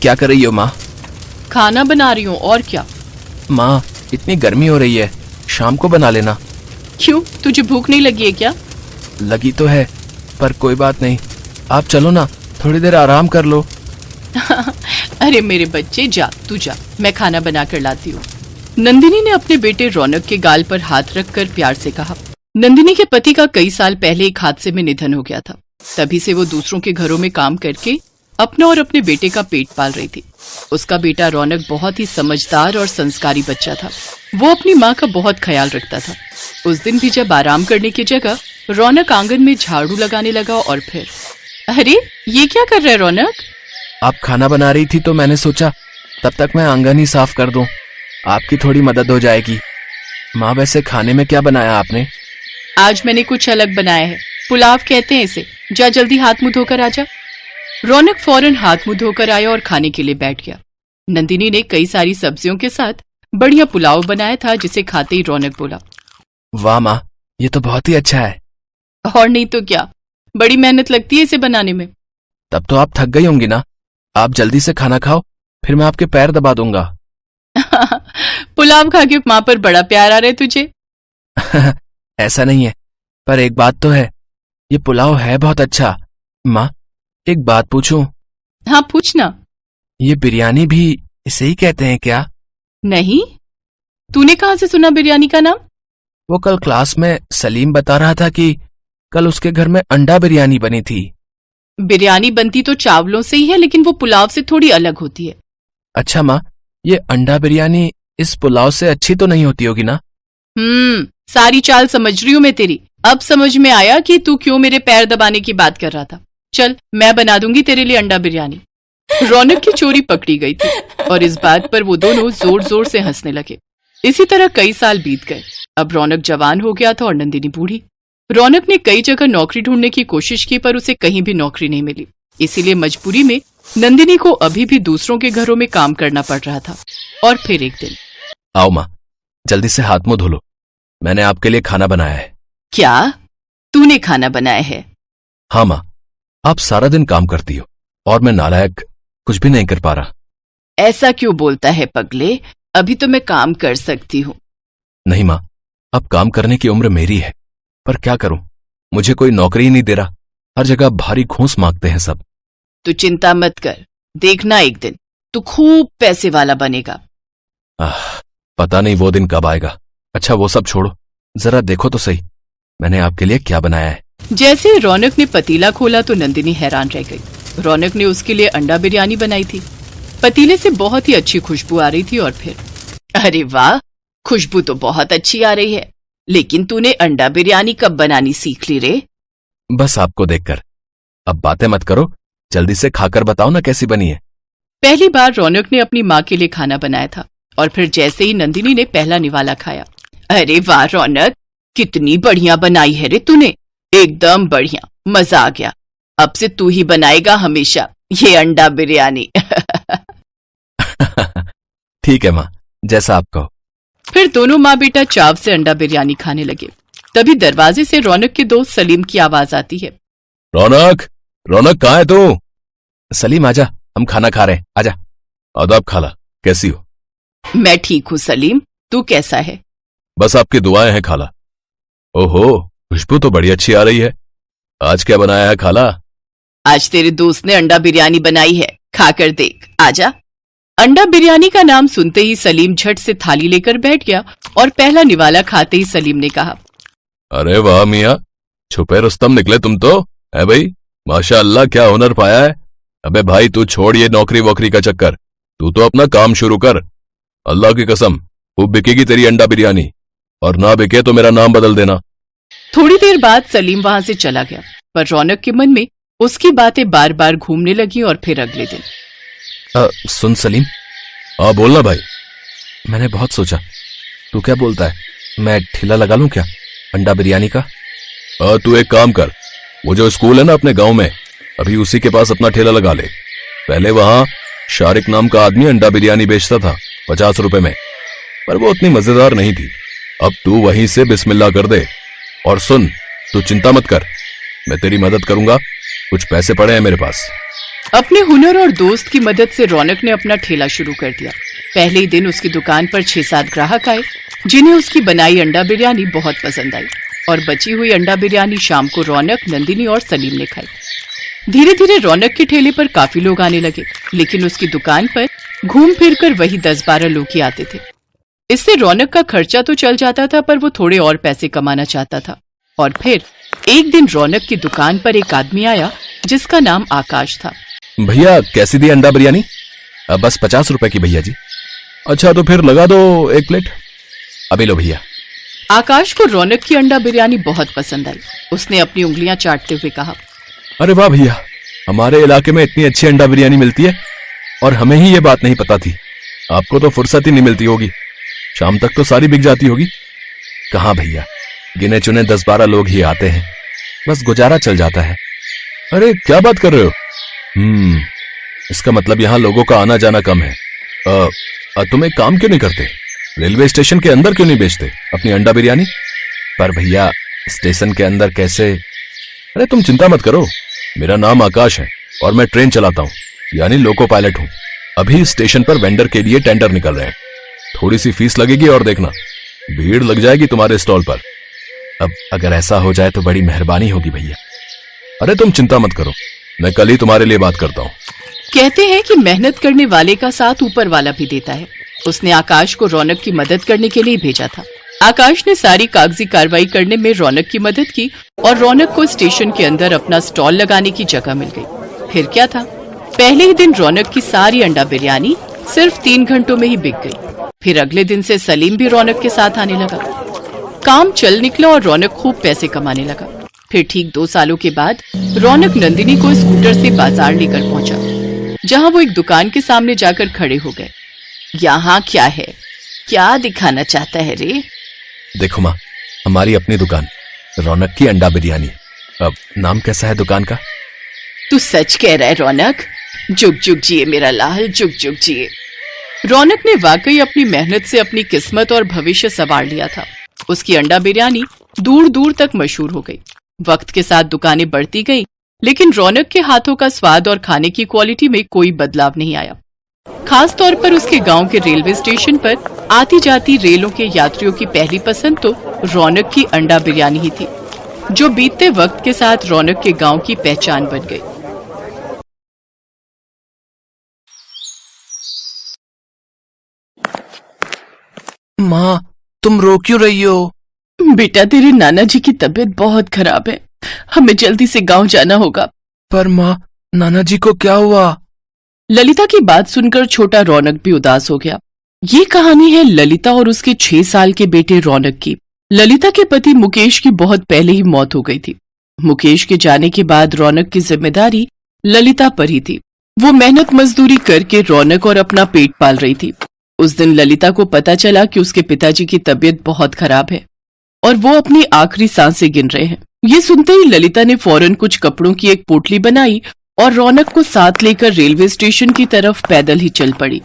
क्या कर रही हो माँ? खाना बना रही हूँ, और क्या। माँ, इतनी गर्मी हो रही है, शाम को बना लेना। क्यों, तुझे भूख नहीं लगी है क्या? लगी तो है, पर कोई बात नहीं। आप चलो ना, थोड़ी देर आराम कर लो। अरे मेरे बच्चे, जा तू जा, मैं खाना बना कर लाती हूँ। नंदिनी ने अपने बेटे रौनक के गाल पर हाथ रखकर प्यार से कहा। नंदिनी के पति का कई साल पहले एक हादसे में निधन हो गया था। तभी से वो दूसरों के घरों में काम करके अपना और अपने बेटे का पेट पाल रही थी। उसका बेटा रौनक बहुत ही समझदार और संस्कारी बच्चा था। वो अपनी माँ का बहुत ख्याल रखता था। उस दिन भी जब आराम करने की जगह रौनक आंगन में झाड़ू लगाने लगा और फिर, अरे ये क्या कर रहा है रौनक? आप खाना बना रही थी तो मैंने सोचा तब तक मैं आंगन ही साफ कर दूं, आपकी थोड़ी मदद हो जाएगी। माँ, वैसे खाने में क्या बनाया आपने? आज मैंने कुछ अलग बनाया है, पुलाव कहते हैं इसे। जा जल्दी हाथ मुंह धोकर आजा। रौनक फौरन हाथ मुंह धोकर आया और खाने के लिए बैठ गया। नंदिनी ने कई सारी सब्जियों के साथ बढ़िया पुलाव बनाया था, जिसे खाते ही रौनक बोला, वाह माँ, ये तो बहुत ही अच्छा है। और नहीं तो क्या, बड़ी मेहनत लगती है इसे बनाने में। तब तो आप थक गई होंगी ना। आप जल्दी से खाना खाओ, फिर मैं आपके पैर दबा दूंगा। पुलाव खा के माँ पर बड़ा प्यार आ रहा है तुझे। ऐसा नहीं है, पर एक बात तो है, ये पुलाव है बहुत अच्छा। माँ, एक बात पूछूं? हाँ पूछना। ये बिरयानी भी इसे ही कहते हैं क्या? नहीं, तूने कहाँ से सुना बिरयानी का नाम? वो कल क्लास में सलीम बता रहा था कि कल उसके घर में अंडा बिरयानी बनी थी। बिरयानी बनती तो चावलों से ही है, लेकिन वो पुलाव से थोड़ी अलग होती है। अच्छा माँ, ये अंडा बिरयानी इस पुलाव से अच्छी तो नहीं होती होगी ना? सारी चाल समझ रही हूँ मैं तेरी। अब समझ में आया कि तू क्यों मेरे पैर दबाने की बात कर रहा था। चल, मैं बना दूंगी तेरे लिए अंडा बिरयानी। रौनक की चोरी पकड़ी गई थी और इस बात पर वो दोनों जोर जोर से हंसने लगे। इसी तरह कई साल बीत गए। अब रौनक जवान हो गया था और नंदिनी बूढ़ी। रौनक ने कई जगह नौकरी ढूंढने की कोशिश की, पर उसे कहीं भी नौकरी नहीं मिली। इसीलिए मजबूरी में नंदिनी को अभी भी दूसरों के घरों में काम करना पड़ रहा था। और फिर एक दिन, आओ माँ, जल्दी से हाथ मुंह धो लो, मैंने आपके लिए खाना बनाया है। क्या तूने खाना बनाया है? हाँ माँ, आप सारा दिन काम करती हो और मैं नालायक कुछ भी नहीं कर पा रहा। ऐसा क्यों बोलता है पगले, अभी तो मैं काम कर सकती हूँ। नहीं माँ, अब काम करने की उम्र मेरी है, पर क्या करूं, मुझे कोई नौकरी ही नहीं दे रहा। हर जगह भारी घूंस मांगते हैं सब। तू चिंता मत कर, देखना एक दिन तू खूब पैसे वाला बनेगा। पता नहीं वो दिन कब आएगा। अच्छा वो सब छोड़ो, जरा देखो तो सही मैंने आपके लिए क्या बनाया है। जैसे ही रौनक ने पतीला खोला तो नंदिनी हैरान रह गई। रौनक ने उसके लिए अंडा बिरयानी बनाई थी। पतीले से बहुत ही अच्छी खुशबू आ रही थी और फिर, अरे वाह, खुशबू तो बहुत अच्छी आ रही है, लेकिन तूने अंडा बिरयानी कब बनानी सीख ली रे? बस आपको देखकर। अब बातें मत करो, जल्दी से खाकर बताओ ना कैसी बनी है। पहली बार रौनक ने अपनी माँ के लिए खाना बनाया था और फिर जैसे ही नंदिनी ने पहला निवाला खाया, अरे वाह रौनक, कितनी बढ़िया बनाई है रे तूने, एकदम बढ़िया, मजा आ गया। अब से तू ही बनाएगा हमेशा ये अंडा बिरयानी। ठीक है माँ, जैसा आप कहो। फिर दोनों माँ बेटा चाव से अंडा बिरयानी खाने लगे। तभी दरवाजे से रौनक के दोस्त सलीम की आवाज आती है। रौनक, रौनक कहाँ है तू? सलीम आजा, हम खाना खा रहे हैं, आजा। आदाब खाला, कैसी हो? मैं ठीक हूँ सलीम, तू कैसा है? बस आपकी दुआएं हैं खाला। ओहो, खुशबू तो बड़ी अच्छी आ रही है। आज क्या बनाया है खाला? आज तेरे दोस्त ने अंडा बिरयानी बनाई है, खाकर देख, आजा। अंडा बिरयानी का नाम सुनते ही सलीम झट से थाली लेकर बैठ गया और पहला निवाला खाते ही सलीम ने कहा, अरे वाह मियाँ, छुपे रुस्तम निकले तुम तो, है भाई, माशाअल्लाह क्या हुनर पाया है। अबे भाई तू छोड़ ये नौकरी वोकरी का चक्कर, तू तो अपना काम शुरू कर। अल्लाह की कसम खूब बिकेगी तेरी अंडा बिरयानी, और ना बिके तो मेरा नाम बदल देना। थोड़ी देर बाद सलीम वहां से चला गया, पर रौनक के मन में उसकी बातें बार बार घूमने लगी। और फिर अगले दिन, सुन सलीम। हाँ बोलना भाई। मैंने बहुत सोचा, तू क्या बोलता है, मैं ठेला लगा लूं क्या अंडा बिरयानी का? तू एक काम कर, वो जो स्कूल है ना अपने गांव में, अभी उसी के पास अपना ठेला लगा ले। पहले वहां शारिक नाम का आदमी अंडा बिरयानी बेचता था 50 रुपए में, पर वो उतनी मजेदार नहीं थी। अब तू वहीं से बिस्मिल्लाह कर दे। और सुन, तू चिंता मत कर, मैं तेरी मदद करूंगा, कुछ पैसे पड़े हैं मेरे पास। अपने हुनर और दोस्त की मदद से रौनक ने अपना ठेला शुरू कर दिया। पहले ही दिन उसकी दुकान पर 6-7 ग्राहक आए, जिन्हें उसकी बनाई अंडा बिरयानी बहुत पसंद आई और बची हुई अंडा बिरयानी शाम को रौनक, नंदिनी और सलीम ने खाई। धीरे धीरे रौनक के ठेले पर काफी लोग आने लगे, लेकिन उसकी दुकान पर घूम फिर कर वही 10-12 लोग ही आते थे। इससे रौनक का खर्चा तो चल जाता था, पर वो थोड़े और पैसे कमाना चाहता था। और फिर एक दिन रौनक की दुकान पर एक आदमी आया जिसका नाम आकाश था। भैया कैसी दी अंडा बिरयानी? बस 50 रुपए की भैया जी। अच्छा तो फिर लगा दो 1 प्लेट। अभी लो भैया। आकाश को रौनक की अंडा बिरयानी बहुत पसंद आई। उसने अपनी उंगलियां चाटते हुए कहा, अरे वाह भैया, हमारे इलाके में इतनी अच्छी अंडा बिरयानी मिलती है और हमें ही ये बात नहीं पता थी। आपको तो फुर्सत ही नहीं मिलती होगी, शाम तक तो सारी बिक जाती होगी। कहाँ भैया, गिने चुने 10-12 लोग ही आते हैं, बस गुजारा चल जाता है। अरे क्या बात कर रहे हो? इसका मतलब यहाँ लोगों का आना जाना कम है। तुम एक काम क्यों नहीं करते? रेलवे स्टेशन के अंदर क्यों नहीं बेचते अपनी अंडा बिरयानी? पर भैया स्टेशन के अंदर कैसे? अरे तुम चिंता मत करो, मेरा नाम आकाश है और मैं ट्रेन चलाता हूँ, यानी लोको पायलट हूँ। अभी स्टेशन पर वेंडर के लिए टेंडर निकल रहे हैं, थोड़ी सी फीस लगेगी और देखना भीड़ लग जाएगी तुम्हारे स्टॉल पर। अब अगर ऐसा हो जाए तो बड़ी मेहरबानी होगी भैया। अरे तुम चिंता मत करो, मैं कल ही तुम्हारे लिए बात करता हूँ। कहते हैं कि मेहनत करने वाले का साथ ऊपर वाला भी देता है। उसने आकाश को रौनक की मदद करने के लिए भेजा था। आकाश ने सारी कागजी कार्रवाई करने में रौनक की मदद की और रौनक को स्टेशन के अंदर अपना स्टॉल लगाने की जगह मिल गई। फिर क्या था, पहले ही दिन रौनक की सारी अंडा बिरयानी सिर्फ 3 घंटों में ही बिक गई। फिर अगले दिन से सलीम भी रौनक के साथ आने लगा। काम चल निकला और रौनक खूब पैसे कमाने लगा। फिर ठीक 2 सालों के बाद रौनक नंदिनी को स्कूटर से बाजार लेकर पहुंचा, जहां वो एक दुकान के सामने जाकर खड़े हो गए। यहाँ क्या है, क्या दिखाना चाहता है रे? देखो माँ, हमारी अपनी दुकान रौनक की अंडा बिरयानी। अब नाम कैसा है दुकान का? तू सच कह रहा है रौनक? जुग जुग जिए मेरा लाल, जुग जुग जिए। रौनक ने वाकई अपनी मेहनत से अपनी किस्मत और भविष्य संवार लिया था। उसकी अंडा बिरयानी दूर दूर तक मशहूर हो गई। वक्त के साथ दुकानें बढ़ती गई, लेकिन रौनक के हाथों का स्वाद और खाने की क्वालिटी में कोई बदलाव नहीं आया। खास तौर पर उसके गांव के रेलवे स्टेशन पर आती जाती रेलों के यात्रियों की पहली पसंद तो रौनक की अंडा बिरयानी ही थी, जो बीतते वक्त के साथ रौनक के गांव की पहचान बन गई। माँ, तुम रो क्यों रही हो? बेटा, तेरे नाना जी की तबीयत बहुत खराब है, हमें जल्दी से गांव जाना होगा। पर माँ, नाना जी को क्या हुआ? ललिता की बात सुनकर छोटा रौनक भी उदास हो गया। ये कहानी है ललिता और उसके 6 साल के बेटे रौनक की। ललिता के पति मुकेश की बहुत पहले ही मौत हो गई थी। मुकेश के जाने के बाद रौनक की जिम्मेदारी ललिता पर ही थी। वो मेहनत मजदूरी करके रौनक और अपना पेट पाल रही थी। उस दिन ललिता को पता चला कि उसके पिताजी की तबीयत बहुत खराब है और वो अपनी आखिरी सांसें गिन रहे हैं। ये सुनते ही ललिता ने फौरन कुछ कपड़ों की एक पोटली बनाई और रौनक को साथ लेकर रेलवे स्टेशन की तरफ पैदल ही चल पड़ी।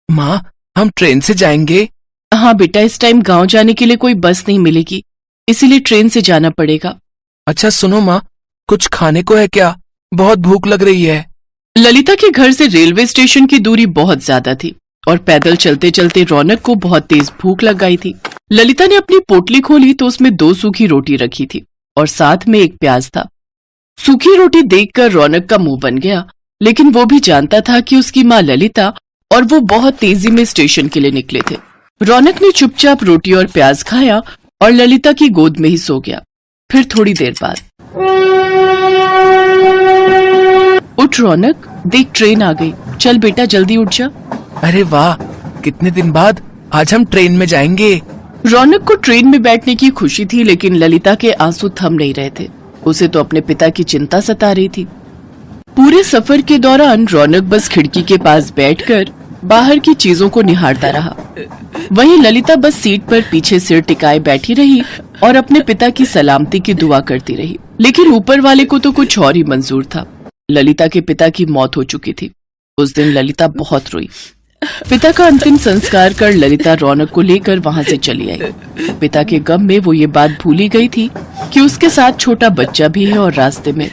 माँ, हम ट्रेन से जाएंगे? हाँ बेटा, इस टाइम गांव जाने के लिए कोई बस नहीं मिलेगी, इसीलिए ट्रेन से जाना पड़ेगा। अच्छा सुनो माँ, कुछ खाने को है क्या? बहुत भूख लग रही है। ललिता के घर से रेलवे स्टेशन की दूरी बहुत ज्यादा थी और पैदल चलते चलते रौनक को बहुत तेज भूख लग गई थी। ललिता ने अपनी पोटली खोली तो उसमें 2 सूखी रोटी रखी थी और साथ में एक प्याज था। सूखी रोटी देखकर रौनक का मुंह बन गया, लेकिन वो भी जानता था कि उसकी माँ ललिता और वो बहुत तेजी में स्टेशन के लिए निकले थे। रौनक ने चुपचाप रोटी और प्याज खाया और ललिता की गोद में ही सो गया। फिर थोड़ी देर बाद, उठ रौनक, देख ट्रेन आ गई, चल बेटा जल्दी उठ जा। अरे वाह, कितने दिन बाद आज हम ट्रेन में जाएंगे। रौनक को ट्रेन में बैठने की खुशी थी, लेकिन ललिता के आंसू थम नहीं रहे थे। उसे तो अपने पिता की चिंता सता रही थी। पूरे सफर के दौरान रौनक बस खिड़की के पास बैठकर बाहर की चीजों को निहारता रहा। वहीं ललिता बस सीट पर पीछे सिर टिकाए बैठी रही और अपने पिता की सलामती की दुआ करती रही। लेकिन ऊपर वाले को तो कुछ और ही मंजूर था। ललिता के पिता की मौत हो चुकी थी। उस दिन ललिता बहुत रोई। पिता का अंतिम संस्कार कर ललिता रौनक को लेकर वहां से चली आई। पिता के गम में वो ये बात भूली गई थी कि उसके साथ छोटा बच्चा भी है और रास्ते में।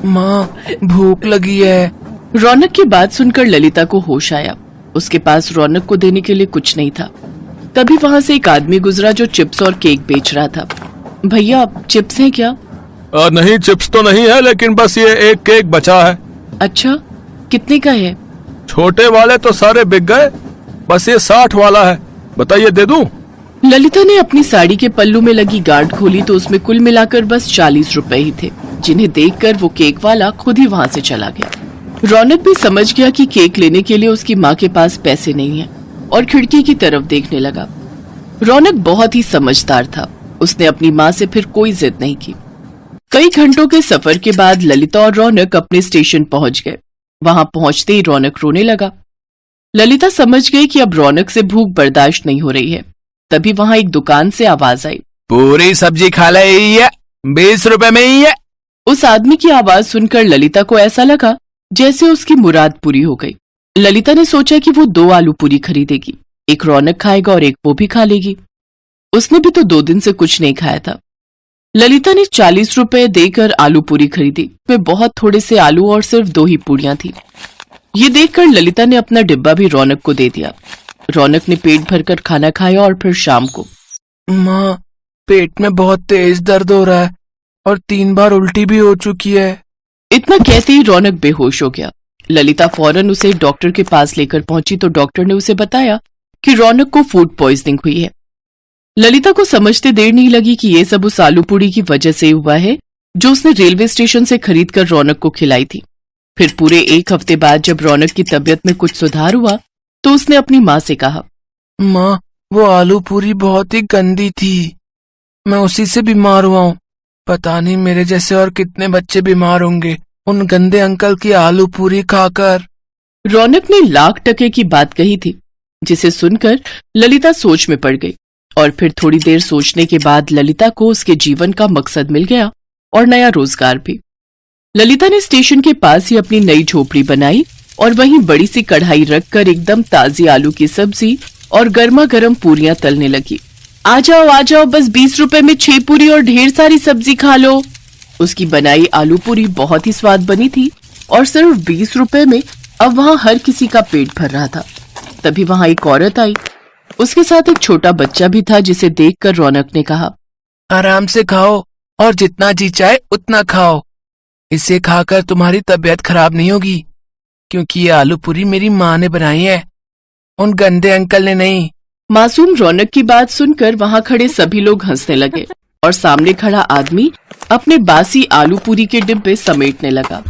माँ, भूख लगी है, रौनक की बात सुनकर ललिता को होश आया। उसके पास रौनक को देने के लिए कुछ नहीं था। तभी वहां से एक आदमी गुजरा जो चिप्स और केक बेच रहा था। भैया, चिप्स हैं क्या? नहीं, चिप्स तो नहीं है, लेकिन बस ये एक केक बचा है। अच्छा, कितने का है? छोटे वाले तो सारे बिक गए, बस ये 60 वाला है। बताइए, दे दूं? ललिता ने अपनी साड़ी के पल्लू में लगी गांठ खोली तो उसमें कुल मिलाकर बस 40 रुपए ही थे, जिन्हें देखकर वो केक वाला खुद ही वहां से चला गया। रौनक भी समझ गया कि केक लेने के लिए उसकी माँ के पास पैसे नहीं है और खिड़की की तरफ देखने लगा। रौनक बहुत ही समझदार था। उसने अपनी माँ से फिर कोई जिद नहीं की। कई घंटों के सफर के बाद ललिता और रौनक अपने स्टेशन पहुंच गए। वहां पहुंचते ही रौनक रोने लगा। ललिता समझ गई कि अब रौनक से भूख बर्दाश्त नहीं हो रही है। तभी वहां एक दुकान से आवाज आई, पूरी सब्जी खा ली है, 20 रुपए में ही है। उस आदमी की आवाज सुनकर ललिता को ऐसा लगा जैसे उसकी मुराद पूरी हो गई। ललिता ने सोचा कि वो 2 आलू पूरी खरीदेगी, एक रौनक खाएगा और एक वो भी खा लेगी। उसने भी तो 2 दिन से कुछ नहीं खाया था। ललिता ने 40 रुपए देकर आलू पूरी खरीदी। में बहुत थोड़े से आलू और सिर्फ 2 ही पूरियां थी। ये देखकर ललिता ने अपना डिब्बा भी रौनक को दे दिया। रौनक ने पेट भरकर खाना खाया और फिर शाम को, माँ, पेट में बहुत तेज दर्द हो रहा है और 3 बार उल्टी भी हो चुकी है। इतना कहते ही रौनक बेहोश हो गया। ललिता फौरन उसे डॉक्टर के पास लेकर पहुंची तो डॉक्टर ने उसे बताया कि रौनक को फूड पॉइजनिंग हुई है। ललिता को समझते देर नहीं लगी कि ये सब उस आलू पूड़ी की वजह से हुआ है जो उसने रेलवे स्टेशन से खरीदकर रौनक को खिलाई थी। फिर पूरे 1 हफ्ते बाद जब रौनक की तबीयत में कुछ सुधार हुआ तो उसने अपनी माँ से कहा, माँ, वो आलू पूरी बहुत ही गंदी थी, मैं उसी से बीमार हुआ हूँ। पता नहीं मेरे जैसे और कितने बच्चे बीमार होंगे उन गंदे अंकल की आलू पूरी खाकर। रौनक ने $1,00,000 की बात कही थी, जिसे सुनकर ललिता सोच में पड़ गई। और फिर थोड़ी देर सोचने के बाद ललिता को उसके जीवन का मकसद मिल गया और नया रोजगार भी। ललिता ने स्टेशन के पास ही अपनी नई झोपड़ी बनाई और वहीं बड़ी सी कढ़ाई रखकर एकदम ताजी आलू की सब्जी और गर्मा गर्म पूरियां तलने लगी। आ जाओ, बस 20 रुपए में 6 पूरी और ढेर सारी सब्जी खा लो। उसकी बनाई आलू पूरी बहुत ही स्वाद बनी थी और सिर्फ 20 रुपए में अब वहां हर किसी का पेट भर रहा था। तभी वहां एक औरत आई। उसके साथ एक छोटा बच्चा भी था, जिसे देखकर रौनक ने कहा, आराम से खाओ और जितना जी चाहे उतना खाओ। इसे खाकर तुम्हारी तबीयत खराब नहीं होगी, क्योंकि ये आलू पूरी मेरी माँ ने बनाई है, उन गंदे अंकल ने नहीं। मासूम रौनक की बात सुनकर वहां खड़े सभी लोग हंसने लगे और सामने खड़ा आदमी अपने बासी आलू पूरी के डिब्बे समेटने लगा।